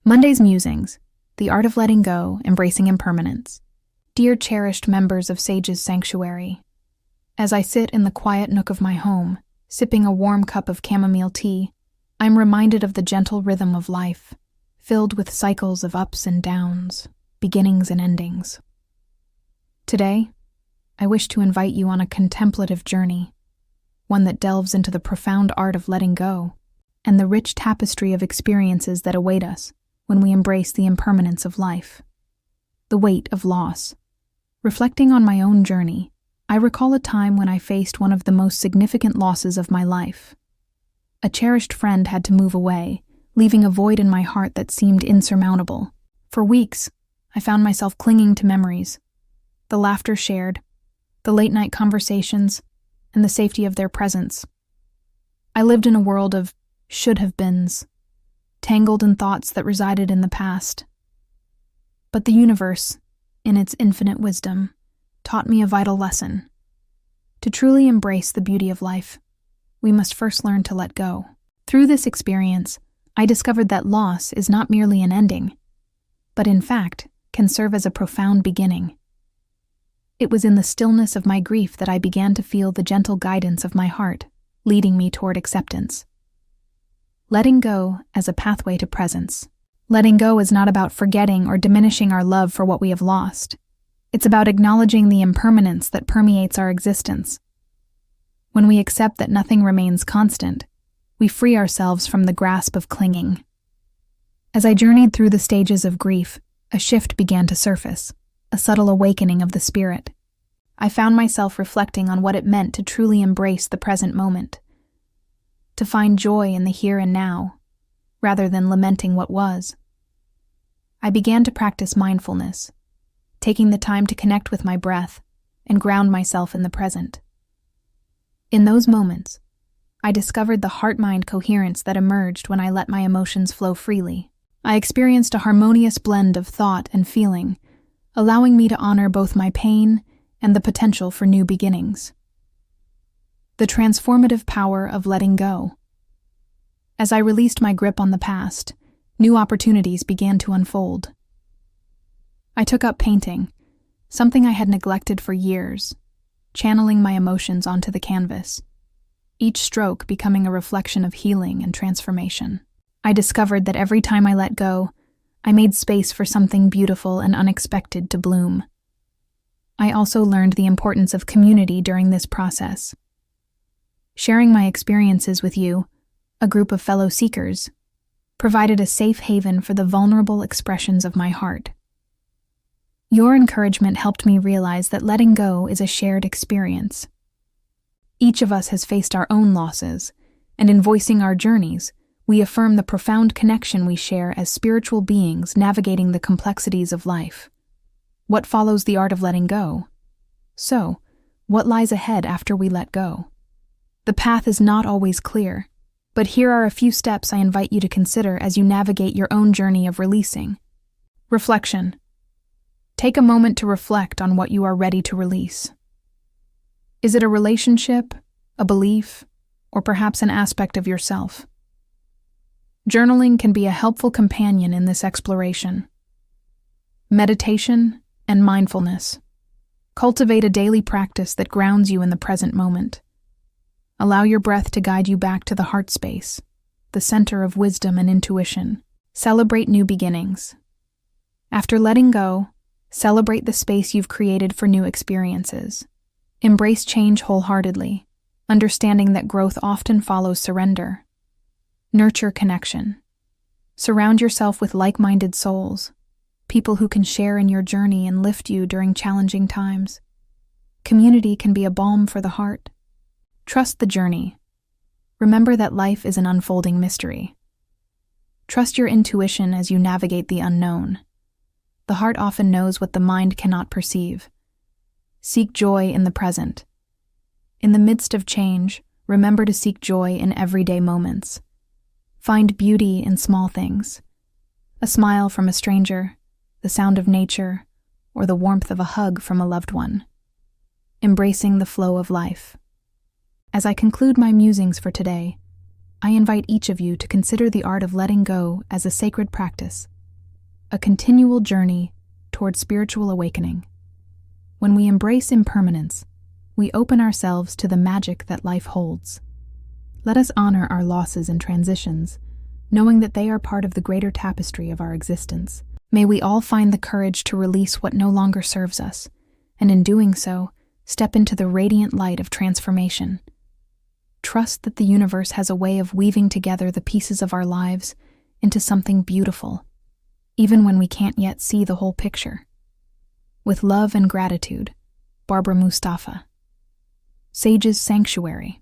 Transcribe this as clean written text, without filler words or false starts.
Monday's Musings, The Art of Letting Go, Embracing Impermanence. Dear cherished members of Sage's Sanctuary, as I sit in the quiet nook of my home, sipping a warm cup of chamomile tea, I'm reminded of the gentle rhythm of life, filled with cycles of ups and downs, beginnings and endings. Today, I wish to invite you on a contemplative journey, one that delves into the profound art of letting go and the rich tapestry of experiences that await us when we embrace the impermanence of life. The weight of loss. Reflecting on my own journey, I recall a time when I faced one of the most significant losses of my life. A cherished friend had to move away, leaving a void in my heart that seemed insurmountable. For weeks, I found myself clinging to memories, the laughter shared, the late-night conversations, and the safety of their presence. I lived in a world of should-have-beens, tangled in thoughts that resided in the past. But the universe, in its infinite wisdom, taught me a vital lesson. To truly embrace the beauty of life, we must first learn to let go. Through this experience, I discovered that loss is not merely an ending, but in fact can serve as a profound beginning. It was in the stillness of my grief that I began to feel the gentle guidance of my heart, leading me toward acceptance. Letting go as a pathway to presence. Letting go is not about forgetting or diminishing our love for what we have lost. It's about acknowledging the impermanence that permeates our existence. When we accept that nothing remains constant, we free ourselves from the grasp of clinging. As I journeyed through the stages of grief, a shift began to surface, a subtle awakening of the spirit. I found myself reflecting on what it meant to truly embrace the present moment, to find joy in the here and now, rather than lamenting what was. I began to practice mindfulness, taking the time to connect with my breath and ground myself in the present. In those moments, I discovered the heart-mind coherence that emerged when I let my emotions flow freely. I experienced a harmonious blend of thought and feeling, allowing me to honor both my pain and the potential for new beginnings. The transformative power of letting go. As I released my grip on the past, new opportunities began to unfold. I took up painting, something I had neglected for years, channeling my emotions onto the canvas, each stroke becoming a reflection of healing and transformation. I discovered that every time I let go, I made space for something beautiful and unexpected to bloom. I also learned the importance of community during this process. Sharing my experiences with you, a group of fellow seekers, provided a safe haven for the vulnerable expressions of my heart. Your encouragement helped me realize that letting go is a shared experience. Each of us has faced our own losses, and in voicing our journeys, we affirm the profound connection we share as spiritual beings navigating the complexities of life. What follows the art of letting go? So, what lies ahead after we let go? The path is not always clear, but here are a few steps I invite you to consider as you navigate your own journey of releasing. Reflection. Take a moment to reflect on what you are ready to release. Is it a relationship, a belief, or perhaps an aspect of yourself? Journaling can be a helpful companion in this exploration. Meditation and mindfulness. Cultivate a daily practice that grounds you in the present moment. Allow your breath to guide you back to the heart space, the center of wisdom and intuition. Celebrate new beginnings. After letting go, celebrate the space you've created for new experiences. Embrace change wholeheartedly, understanding that growth often follows surrender. Nurture connection. Surround yourself with like-minded souls, people who can share in your journey and lift you during challenging times. Community can be a balm for the heart. Trust the journey. Remember that life is an unfolding mystery. Trust your intuition as you navigate the unknown. The heart often knows what the mind cannot perceive. Seek joy in the present. In the midst of change, remember to seek joy in everyday moments. Find beauty in small things. A smile from a stranger, the sound of nature, or the warmth of a hug from a loved one. Embracing the flow of life. As I conclude my musings for today, I invite each of you to consider the art of letting go as a sacred practice a continual journey toward spiritual awakening. When we embrace impermanence, we open ourselves to the magic that life holds. Let us honor our losses and transitions, knowing that they are part of the greater tapestry of our existence. May we all find the courage to release what no longer serves us, and in doing so, step into the radiant light of transformation. Trust that the universe has a way of weaving together the pieces of our lives into something beautiful, even when we can't yet see the whole picture. With love and gratitude, Barbara Mustafa. Sage's Sanctuary.